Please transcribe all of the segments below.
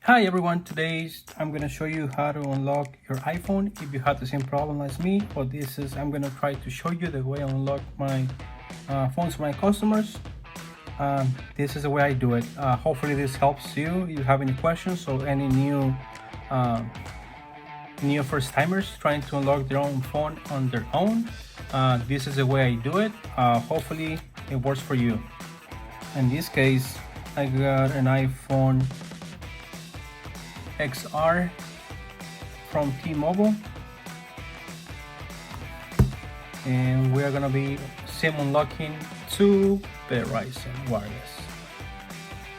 Hi everyone, today I'm going to show you how to unlock your iPhone if you have the same problem as me. I'm going to try to show you the way I unlock my phones for my customers. This is the way I do it. Hopefully this helps you if you have any questions or any new first timers trying to unlock their own phone on their own. This is the way I do it. Hopefully it works for you. In this case, I got an iPhone XR from T-Mobile, and we are gonna be SIM unlocking to Verizon wireless.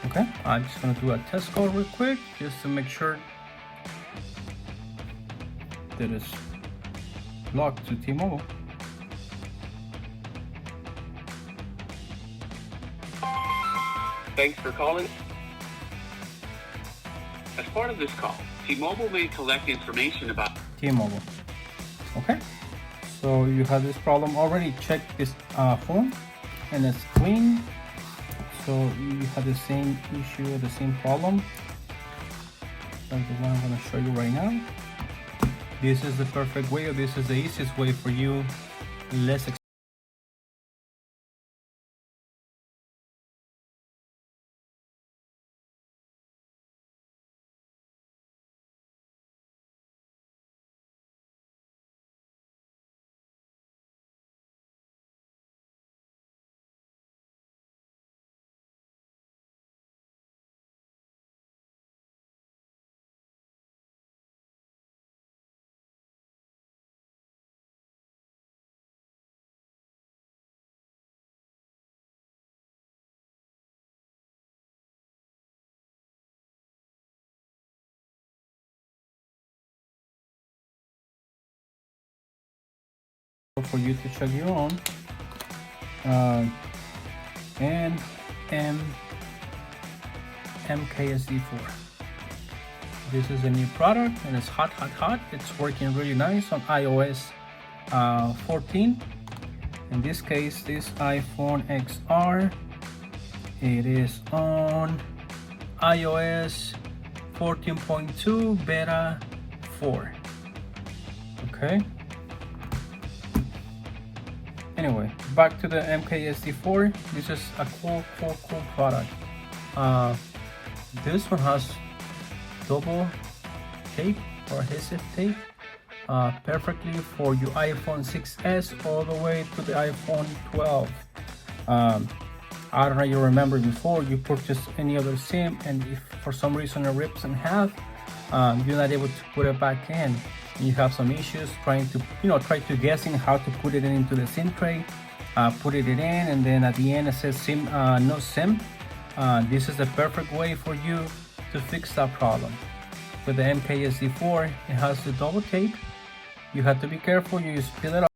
Okay, I'm just gonna do a test call real quick just to make sure that it's locked to T-Mobile. Thanks for calling. As part of this call, T-Mobile may collect information about T-Mobile. Okay, so you have this problem already. Check this phone and it's clean. So you have the same issue, the same problem like the one I'm going to show you right now. This is the perfect way, or this is the easiest way for you, less for you to check your own. And MKSD4. This is a new product and it's hot. It's working really nice on iOS 14. In this case, this iPhone XR, it is on iOS 14.2 beta 4. Okay. Anyway, back to the MKSD4. This is a cool product. This one has double tape or adhesive tape, perfectly for your iPhone 6s all the way to the iPhone 12. I don't know, you remember before you purchased any other SIM, and if for some reason it rips in half, you're not able to put it back in. You have some issues trying to guessing how to put it into the SIM tray, put it in, and then at the end it says SIM, no SIM. This is the perfect way for you to fix that problem. With the MKSD4, it has the double tape. You have to be careful. You just peel it off.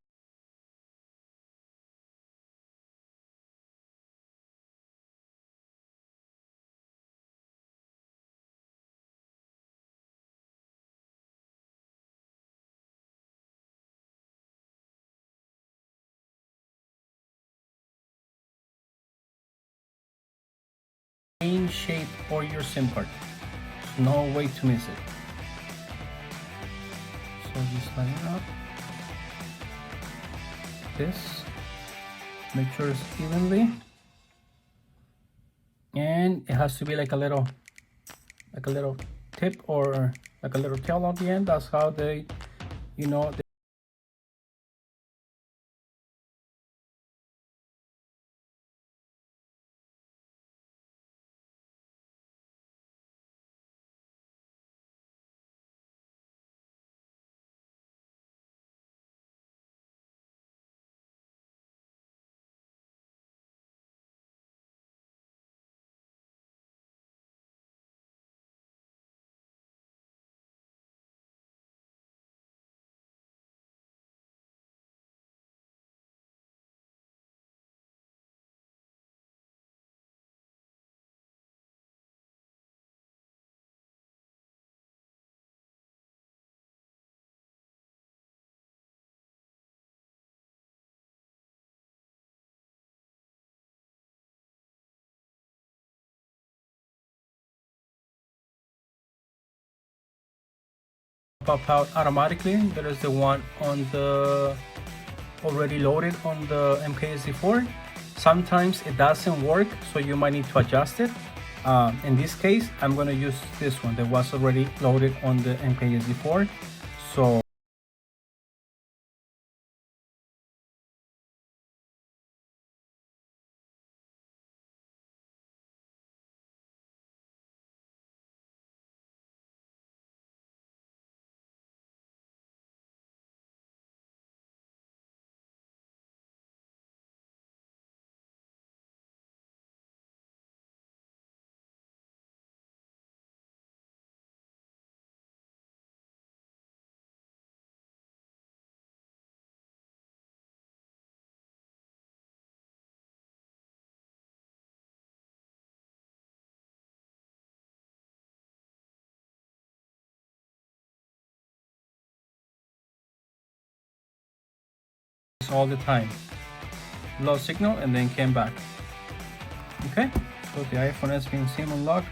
Same shape for your SIM card. There's no way to miss it. So just line it up. This. Make sure it's evenly. And it has to be like a little tip or like a little tail on the end. That's how they, pop out automatically. There is the one on the already loaded on the MKSD4. Sometimes it doesn't work, so you might need to adjust it. In this case, I'm going to use this one that was already loaded on the MKSD4. So all the time, lost signal and then came back. Okay, so the iPhone has been SIM unlocked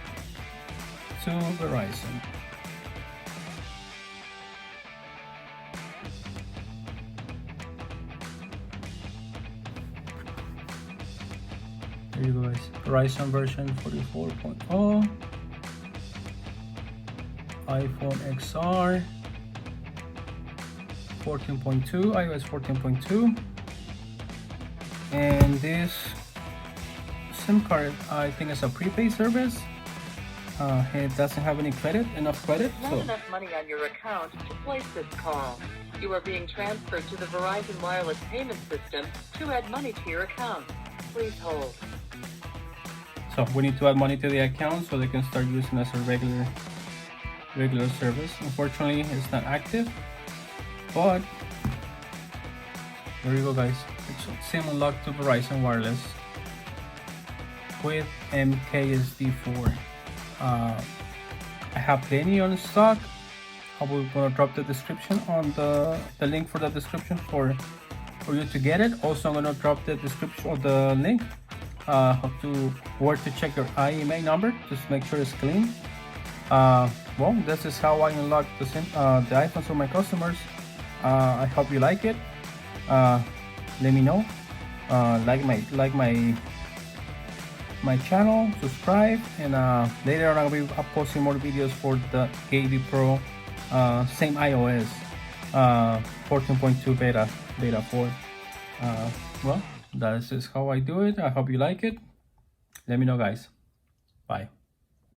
to Verizon. There you go guys, Verizon version 44.0, iPhone XR 14.2, iOS 14.2, and this SIM card I think is a prepaid service. It doesn't have any enough credit. Not enough money on your account to place this call. You are being transferred to the Verizon wireless payment system to add money to your account. Please hold. So we need to add money to the account so they can start using as a regular service. Unfortunately, it's not active, but there you go guys. It's SIM unlocked to Verizon wireless with MKSD4. I have plenty on stock. I will gonna drop the description on the link for the description for you to get it. Also, I'm gonna drop the description of the link where to check your IMEI number. Just make sure it's clean. Well, this is how I unlock the iPhones for my customers. I hope you like it. Let me know. Like my channel, subscribe, and later on I'll be posting more videos for the KD Pro, same iOS 14.2 beta 4. Well, that is how I do it. I hope you like it. Let me know guys. Bye.